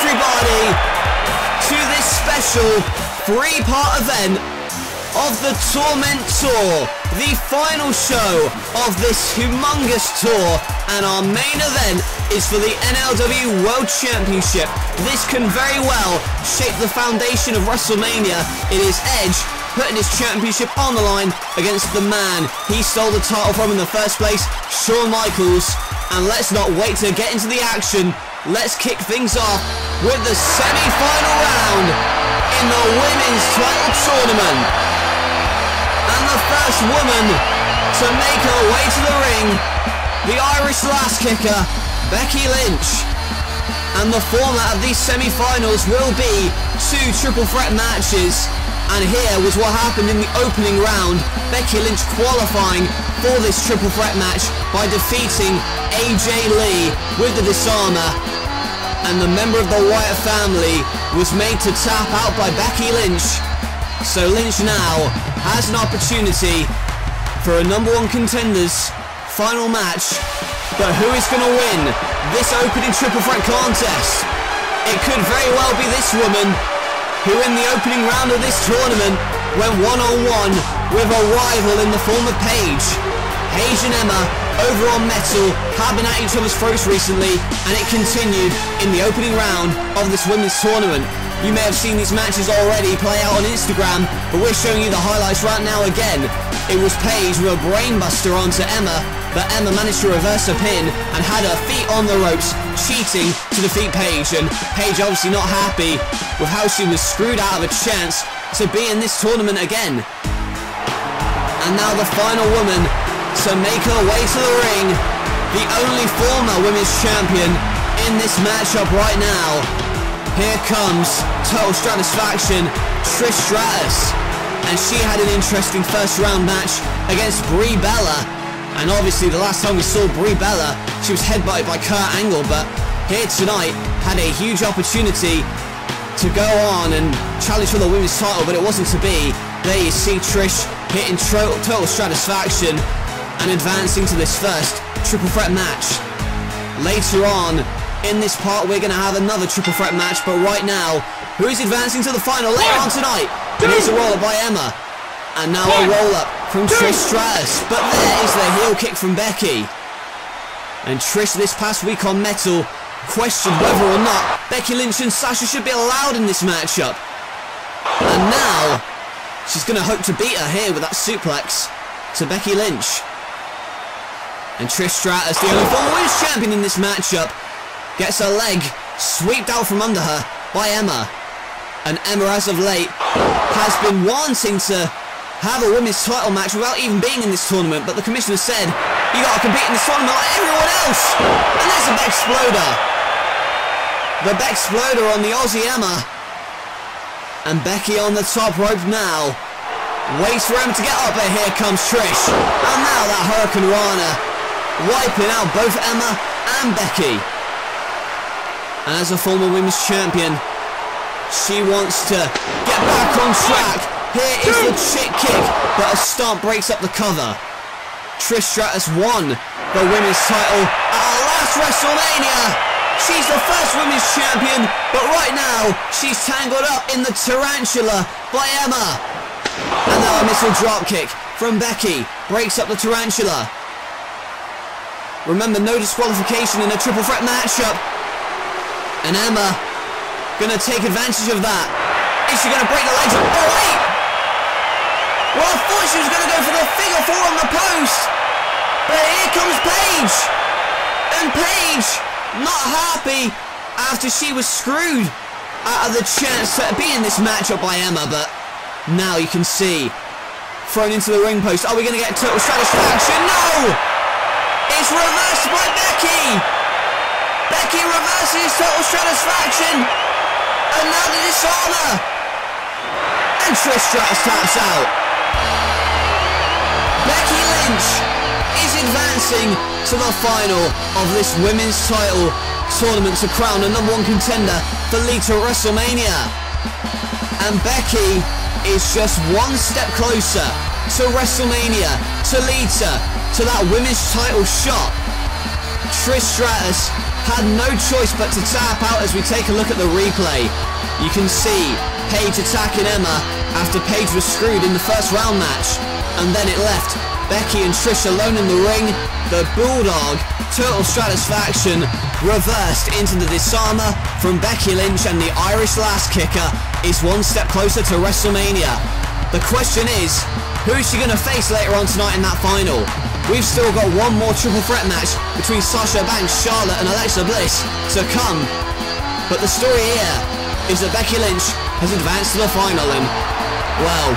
everybody to this special 3-part event of the Torment Tour, the final show of this humongous tour, and our main event is for the NLW World Championship. This can very well shape the foundation of WrestleMania. It is Edge putting his championship on the line against the man he stole the title from in the first place, Shawn Michaels. And let's not wait to get into the action. Let's kick things off with the semi-final round in the women's title tournament. And the first woman to make her way to the ring, the Irish Lass Kicker, Becky Lynch. And the format of these semi-finals will be 2 triple threat matches. And here was what happened in the opening round. Becky Lynch qualifying for this triple threat match by defeating AJ Lee with the disarmer. And the member of the Wyatt family was made to tap out by Becky Lynch. So Lynch now has an opportunity for a #1 contenders final match. But who is going to win this opening triple threat contest? It could very well be this woman, who in the opening round of this tournament went one-on-one with a rival in the form of Paige. Paige and Emma over on Metal have been at each other's throats recently, and it continued in the opening round of this women's tournament. You may have seen these matches already play out on Instagram, but we're showing you the highlights right now again. It was Paige with a brainbuster onto Emma, but Emma managed to reverse her pin and had her feet on the ropes, cheating to defeat Paige. And Paige obviously not happy with how she was screwed out of a chance to be in this tournament again. And now the final woman to make her way to the ring, the only former women's champion in this matchup right now. Here comes Total Satisfaction, Trish Stratus. And she had an interesting first round match against Brie Bella. And obviously the last time we saw Brie Bella, she was headbutted by Kurt Angle, but here tonight had a huge opportunity to go on and challenge for the women's title, but it wasn't to be. There you see Trish hitting Total Satisfaction and advancing to this first triple threat match. Later on in this part we're going to have another triple threat match, but right now, who is advancing to the final later on tonight? And here's a roll-up by Emma. And now a roll-up from Trish Stratus. But there is the heel kick from Becky. And Trish this past week on Metal questioned whether or not Becky Lynch and Sasha should be allowed in this matchup. And now she's going to hope to beat her here with that suplex to Becky Lynch. And Trish Stratus, the only former women's champion in this matchup, gets her leg swept out from under her by Emma. And Emma, as of late, has been wanting to have a women's title match without even being in this tournament, but the commissioner said, you gotta compete in this tournament like everyone else. And there's a Bexploder. The Bexploder on the Aussie Emma. And Becky on the top rope now. Waits for Emma to get up, but here comes Trish. And now that Hurricane Rana, wiping out both Emma and Becky. And as a former women's champion, she wants to get back on track. Here is the chick kick, but a stomp breaks up the cover. Trish Stratus won the women's title at our last WrestleMania. She's the first women's champion, but right now she's tangled up in the tarantula by Emma. And now a missile drop kick from Becky breaks up the tarantula. Remember, no disqualification in a triple threat matchup. And Emma gonna take advantage of that. Is she gonna break the legs? Oh wait! Well, I thought she was gonna go for the figure 4 on the post, but here comes Paige, and Paige not happy after she was screwed out of the chance to be in this matchup by Emma. But now you can see thrown into the ring post. Are we gonna get Total Satisfaction? No! It's reversed by Becky. Becky reverses Total Satisfaction. And now the disarmer. And Trish Stratus taps out. Becky Lynch is advancing to the final of this women's title tournament to crown a #1 contender for lead to WrestleMania. And Becky is just one step closer to WrestleMania, to lead her to that women's title shot. Trish Stratus had no choice but to tap out as we take a look at the replay. You can see Paige attacking Emma after Paige was screwed in the first round match, and then it left Becky and Trish alone in the ring. The Bulldog Total Satisfaction reversed into the disarmer from Becky Lynch, and the Irish Lass Kicker is one step closer to WrestleMania. The question is, who is she going to face later on tonight in that final? We've still got one more triple threat match between Sasha Banks, Charlotte and Alexa Bliss to come. But the story here is that Becky Lynch has advanced to the final, and, well,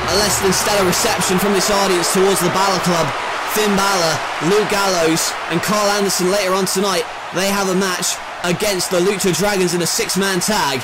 a less than stellar reception from this audience towards the Balor Club. Finn Balor, Luke Gallows and Carl Anderson later on tonight, they have a match against the Lucha Dragons in a 6-man tag.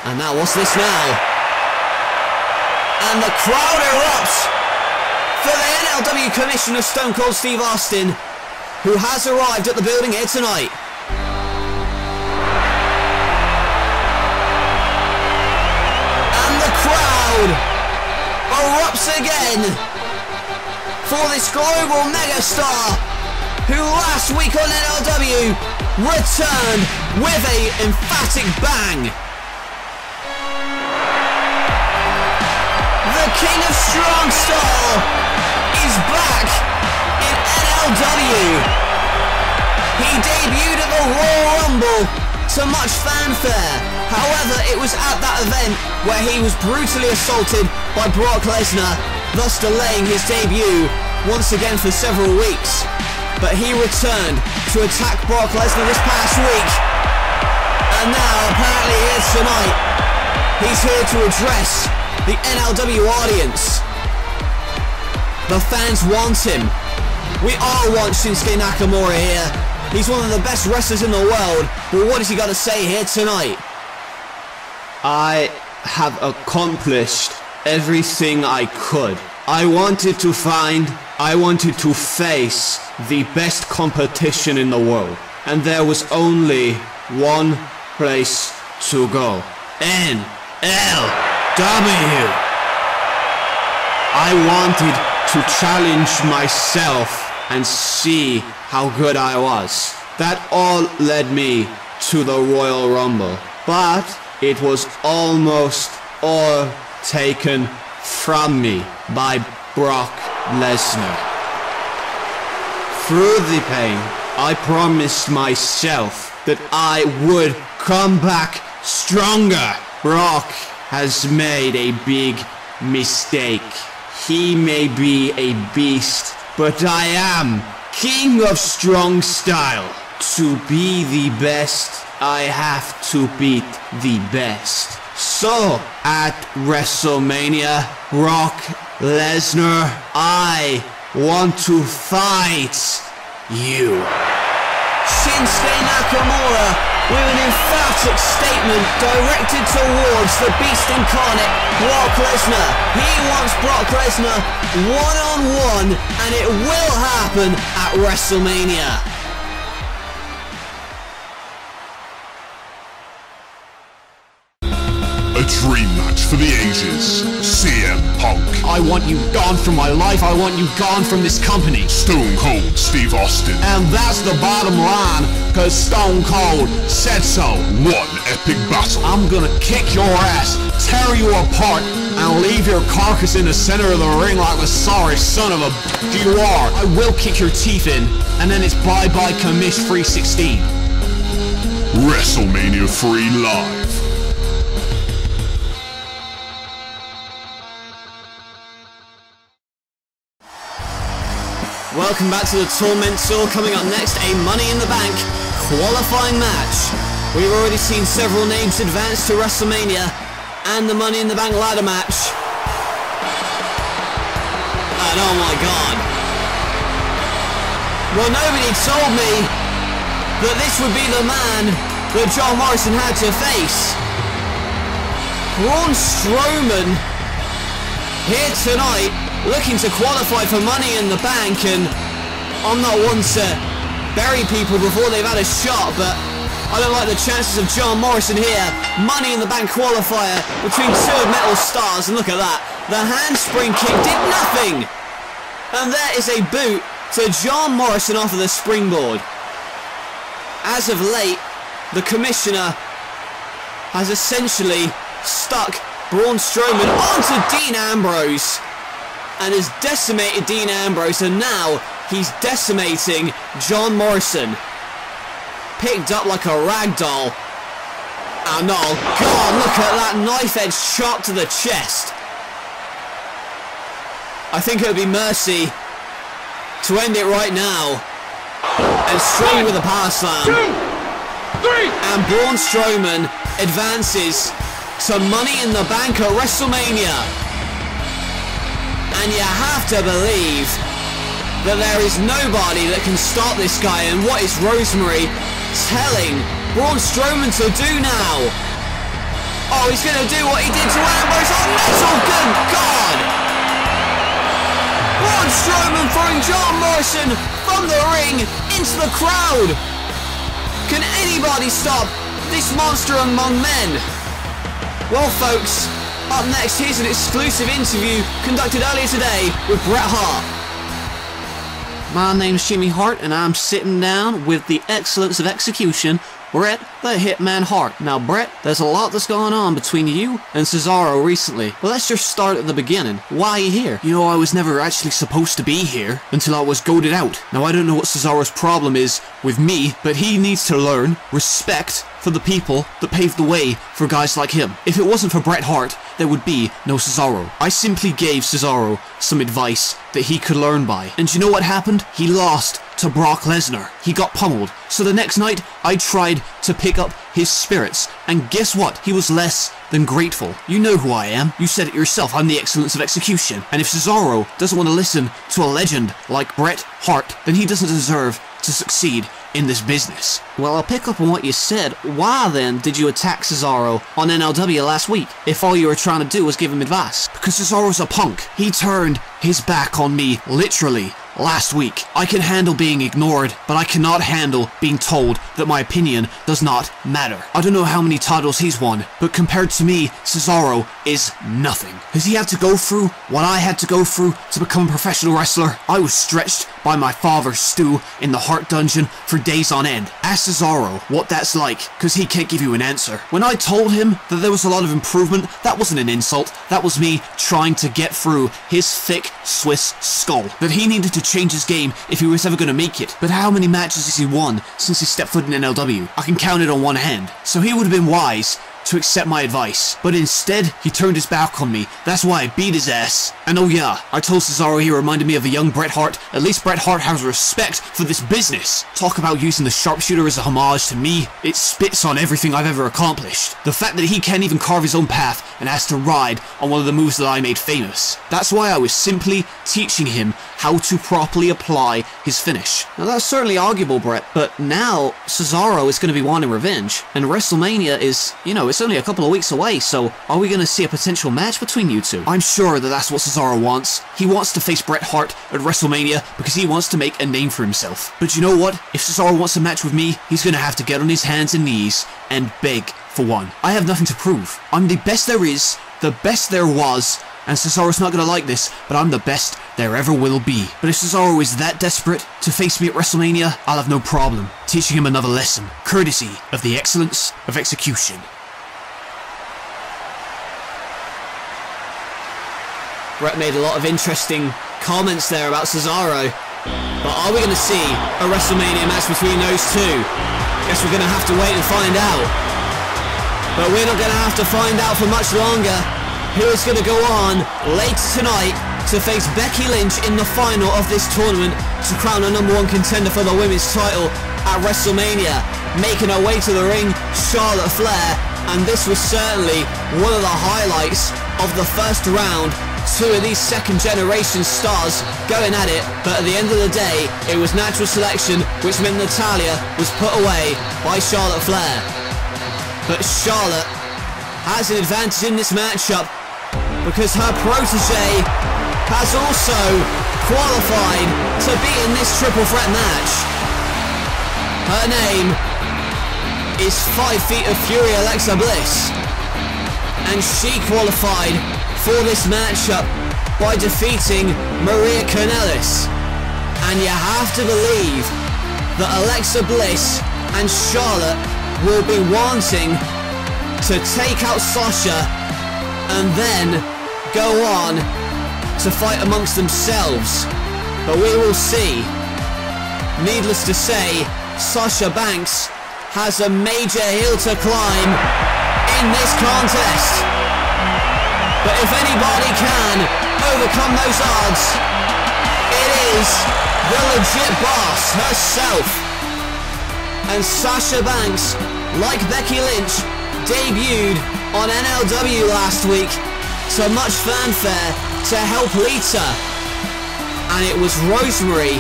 And now, what's this now? And the crowd erupts for the NLW Commissioner Stone Cold Steve Austin, who has arrived at the building here tonight. And the crowd erupts again for this global megastar who last week on NLW returned with a emphatic bang. The King of Strong Style is back in NLW. He debuted at the Royal Rumble to much fanfare. However, it was at that event where he was brutally assaulted by Brock Lesnar, thus delaying his debut once again for several weeks. But he returned to attack Brock Lesnar this past week, and now apparently here tonight he's here to address the NLW audience. The fans want him. We all want Shinsuke Nakamura here. He's one of the best wrestlers in the world, but what has he got to say here tonight? I have accomplished everything I could. I wanted to face the best competition in the world, and there was only one place to go. NLW. I wanted to challenge myself and see how good I was. That all led me to the Royal Rumble, but it was almost all taken from me by Brock Lesnar. Through the pain, I promised myself that I would come back stronger. Brock has made a big mistake. He may be a beast, but I am King of Strong Style. To be the best, I have to beat the best. So, at WrestleMania, Brock Lesnar, I want to fight you. Shinsuke Nakamura with an emphatic statement directed towards the Beast Incarnate, Brock Lesnar. He wants Brock Lesnar one-on-one, and it will happen at WrestleMania. A dream match for the ages. CM Punk. I want you gone from my life. I want you gone from this company. Stone Cold Steve Austin. And that's the bottom line, cause Stone Cold said so. One epic battle. I'm gonna kick your ass, tear you apart, and leave your carcass in the center of the ring like the sorry son of a you are. I will kick your teeth in, and then it's bye-bye Commish 316. WrestleMania 3 Live. Welcome back to the Torment Tour. Coming up next, a Money in the Bank qualifying match. We've already seen several names advance to WrestleMania and the Money in the Bank ladder match. And oh my god. Well, nobody told me that this would be the man that John Morrison had to face. Braun Strowman here tonight, looking to qualify for Money in the Bank, and I'm not one to bury people before they've had a shot, but I don't like the chances of John Morrison here. Money in the Bank qualifier between two of Metal's stars, and look at that. The handspring kick did nothing. And there is a boot to John Morrison off of the springboard. as of late, the commissioner has essentially stuck Braun Strowman onto Dean Ambrose and has decimated Dean Ambrose, and now he's decimating John Morrison. Picked up like a rag doll. And oh god, look at that knife edge chop to the chest. I think it would be mercy to end it right now. And Strowman with a power slam. 2, 3. And Braun Strowman advances to Money in the Bank at WrestleMania. And you have to believe that there is nobody that can stop this guy. And what is Rosemary telling Braun Strowman to do now? Oh, he's going to do what he did to Ambrose on metal. Good God! Braun Strowman throwing John Morrison from the ring into the crowd. Can anybody stop this monster among men? Well, folks, up next, here's an exclusive interview conducted earlier today with Bret Hart. My name's Jimmy Hart, and I'm sitting down with the excellence of execution, Bret the Hitman Hart. Now, Bret, there's a lot that's gone on between you and Cesaro recently. But let's just start at the beginning. Why are you here? You know, I was never actually supposed to be here until I was goaded out. Now, I don't know what Cesaro's problem is with me, but he needs to learn respect for the people that paved the way for guys like him. If it wasn't for Bret Hart, there would be no Cesaro. I simply gave Cesaro some advice that he could learn by. And you know what happened? He lost to Brock Lesnar. He got pummeled. So the next night, I tried to pick up his spirits. And guess what? He was less than grateful. You know who I am. You said it yourself. I'm the excellence of execution. And if Cesaro doesn't want to listen to a legend like Bret Hart, then he doesn't deserve to succeed in this business. Well, I'll pick up on what you said. Why then did you attack Cesaro on NLW last week if all you were trying to do was give him advice? Because Cesaro's a punk. He turned his back on me, literally, last week. I can handle being ignored, but I cannot handle being told that my opinion does not matter. I don't know how many titles he's won, but compared to me, Cesaro is nothing. Has he had to go through what I had to go through to become a professional wrestler? I was stretched by my father's stew in the Heart Dungeon for days on end. Ask Cesaro what that's like, because he can't give you an answer. When I told him that there was a lot of improvement, that wasn't an insult. That was me trying to get through his thick Swiss skull. That he needed to change his game if he was ever going to make it. But how many matches has he won since he stepped foot in NLW? I can count it on one hand. So he would have been wise to accept my advice, but instead he turned his back on me. That's why I beat his ass. And oh yeah, I told Cesaro he reminded me of a young Bret Hart. At least Bret Hart has respect for this business. Talk about using the sharpshooter as a homage to me. It spits on everything I've ever accomplished. The fact that he can't even carve his own path and has to ride on one of the moves that I made famous. That's why I was simply teaching him how to properly apply his finish. Now that's certainly arguable, Bret, but now Cesaro is going to be wanting revenge, and WrestleMania is, you know, it's only a couple of weeks away, so are we going to see a potential match between you two? I'm sure that that's what Cesaro wants. He wants to face Bret Hart at WrestleMania because he wants to make a name for himself. But you know what? If Cesaro wants a match with me, he's going to have to get on his hands and knees and beg for one. I have nothing to prove. I'm the best there is, the best there was, and Cesaro's not going to like this, but I'm the best there ever will be. But if Cesaro is that desperate to face me at WrestleMania, I'll have no problem teaching him another lesson, courtesy of the excellence of execution. Bret made a lot of interesting comments there about Cesaro. But are we going to see a WrestleMania match between those two? Guess we're going to have to wait and find out. But we're not going to have to find out for much longer. Who is going to go on later tonight to face Becky Lynch in the final of this tournament to crown a #1 contender for the women's title at WrestleMania. Making her way to the ring, Charlotte Flair, and this was certainly one of the highlights of the first round. Two of these second-generation stars going at it, but at the end of the day, it was natural selection, which meant Natalya was put away by Charlotte Flair. But Charlotte has an advantage in this matchup because her protege has also qualified to be in this triple threat match. Her name is 5 Feet of Fury Alexa Bliss, and she qualified for this matchup by defeating Maria Kanellis. And you have to believe that Alexa Bliss and Charlotte will be wanting to take out Sasha and then go on to fight amongst themselves. But we will see. Needless to say, Sasha Banks has a major hill to climb in this contest. But if anybody can overcome those odds, it is the legit boss herself. And Sasha Banks, like Becky Lynch, debuted on NLW last week to much fanfare to help Lita. And it was Rosemary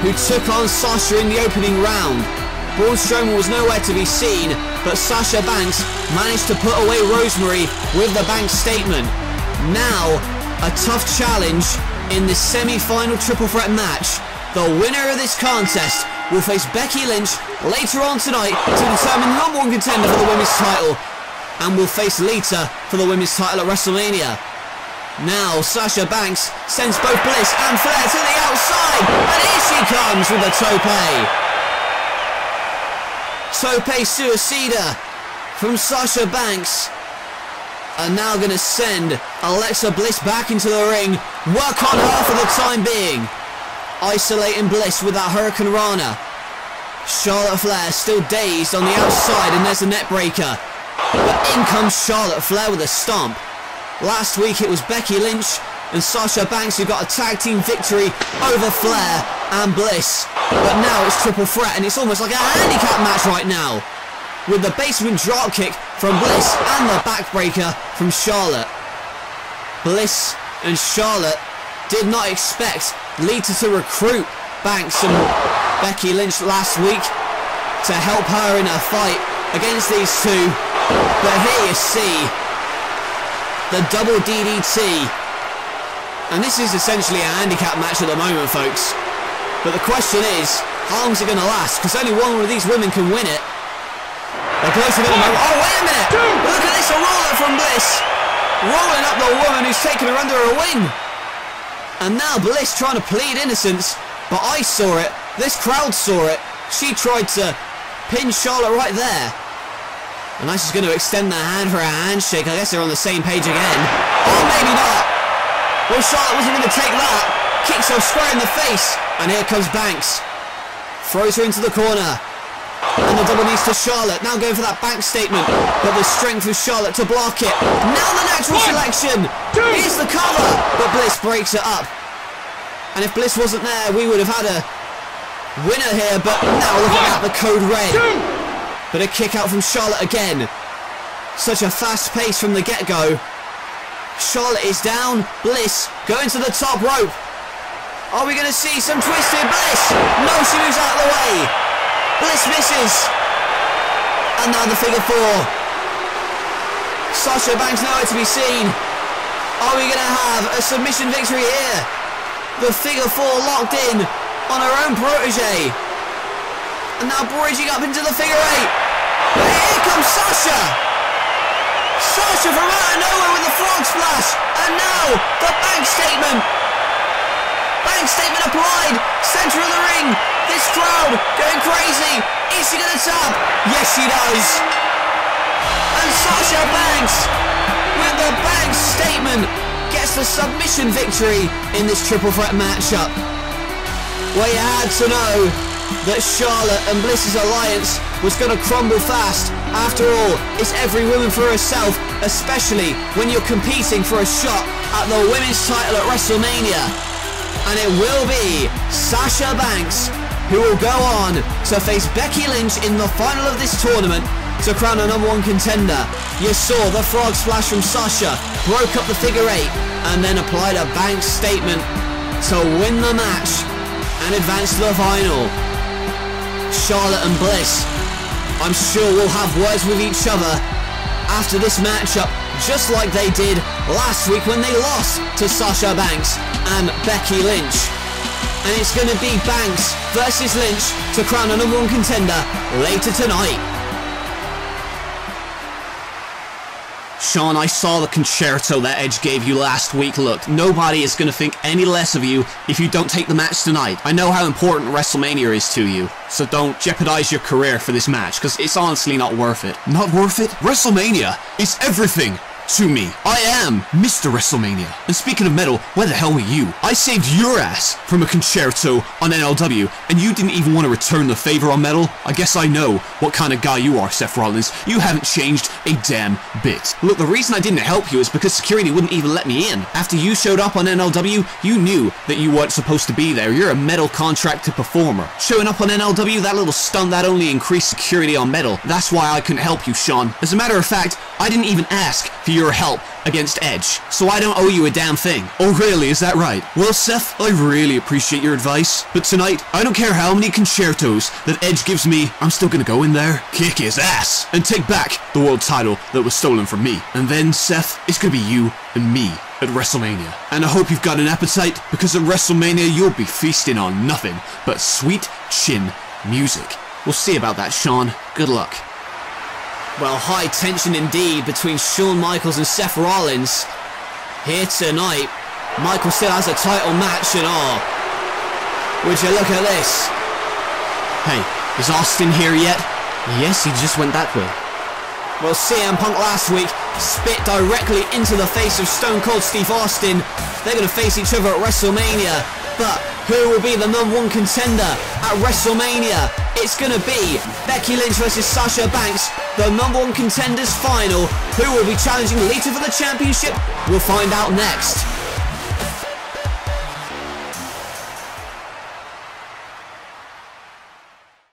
who took on Sasha in the opening round. Braun Strowman was nowhere to be seen, but Sasha Banks managed to put away Rosemary with the Banks statement. Now, a tough challenge in this semi-final triple threat match. The winner of this contest will face Becky Lynch later on tonight to determine the #1 contender for the women's title, and will face Lita for the women's title at WrestleMania. Now Sasha Banks sends both Bliss and Flair to the outside, and here she comes with a tope. Tope suicida from Sasha Banks. And now going to send Alexa Bliss back into the ring. Work on her for the time being. Isolating Bliss with that Hurricane Rana. Charlotte Flair still dazed on the outside, and there's the net breaker. But in comes Charlotte Flair with a stomp. Last week it was Becky Lynch and Sasha Banks who got a tag team victory over Flair and Bliss. But now it's triple threat, and it's almost like a handicap match right now, with the basement dropkick from Bliss and the backbreaker from Charlotte. Bliss and Charlotte did not expect Lita to recruit Banks and Becky Lynch last week to help her in a fight against these two. But here you see the double DDT. And this is essentially a handicap match at the moment, folks. But the question is, how long is it going to last? Because only one of these women can win it. They're close to the moment. Oh, wait a minute! Look at this, a roll-up from Bliss. Rolling up the woman who's taken her under her wing. And now Bliss trying to plead innocence. But I saw it. This crowd saw it. She tried to pin Charlotte right there. And now she's going to extend the hand for a handshake. I guess they're on the same page again. Oh, maybe not. Well, Charlotte wasn't going to take that. Kicks her square in the face. And here comes Banks. Throws her into the corner. And the double knees to Charlotte. Now going for that Banks statement. But the strength of Charlotte to block it. Now the natural selection. Here's the cover. But Bliss breaks it up. And if Bliss wasn't there, we would have had a winner here. But now look at that, the code red. But a kick out from Charlotte again. Such a fast pace from the get-go. Charlotte is down. Bliss going to the top rope. Are we going to see some twisted Bliss? No, she moves out of the way. Bliss misses. And now the figure four. Sasha Banks nowhere to be seen. Are we going to have a submission victory here? The figure four locked in on her own protege. And now bridging up into the figure eight. But here comes Sasha. Sasha from out of nowhere with the frog splash. And now the Banks statement. Banks statement applied. Center of the ring. This crowd going crazy. Is she going to tap? Yes, she does. And Sasha Banks with the Banks statement gets the submission victory in this triple threat matchup. Well, you had to know that Charlotte and Bliss's alliance was going to crumble fast. After all, it's every woman for herself, especially when you're competing for a shot at the women's title at WrestleMania. And it will be Sasha Banks who will go on to face Becky Lynch in the final of this tournament to crown a #1 contender. You saw the frog splash from Sasha, broke up the figure eight, and then applied a Banks statement to win the match and advance to the final. Charlotte and Bliss, I'm sure will have words with each other after this matchup, just like they did last week when they lost to Sasha Banks and Becky Lynch. And it's going to be Banks versus Lynch to crown a #1 contender later tonight. Sean, I saw the concerto that Edge gave you last week. Look, nobody is going to think any less of you if you don't take the match tonight. I know how important WrestleMania is to you, so don't jeopardize your career for this match, because it's honestly not worth it. Not worth it? WrestleMania is everything to me. I am Mr. WrestleMania. And speaking of metal, where the hell were you? I saved your ass from a concerto on NLW, and you didn't even want to return the favor on metal? I guess I know what kind of guy you are, Seth Rollins. You haven't changed a damn bit. Look, the reason I didn't help you is because security wouldn't even let me in. After you showed up on NLW, you knew that you weren't supposed to be there. You're a metal contracted performer. Showing up on NLW, that little stunt, that only increased security on metal. That's why I couldn't help you, Sean. As a matter of fact, I didn't even ask for your help against Edge, so I don't owe you a damn thing. Oh really, is that right? Well Seth, I really appreciate your advice, but tonight, I don't care how many concertos that Edge gives me, I'm still gonna go in there, kick his ass, and take back the world title that was stolen from me. And then, Seth, it's gonna be you and me at WrestleMania. And I hope you've got an appetite, because at WrestleMania you'll be feasting on nothing but sweet chin music. We'll see about that, Sean. Good luck. Well, high tension indeed between Shawn Michaels and Seth Rollins here tonight. Michael still has a title match and all. Would you look at this? Hey, is Austin here yet? Yes, he just went that way. Well, CM Punk last week spit directly into the face of Stone Cold Steve Austin. They're going to face each other at WrestleMania. But who will be the #1 contender at WrestleMania? It's going to be Becky Lynch versus Sasha Banks, the #1 contenders final. Who will be challenging Lita for the championship? We'll find out next.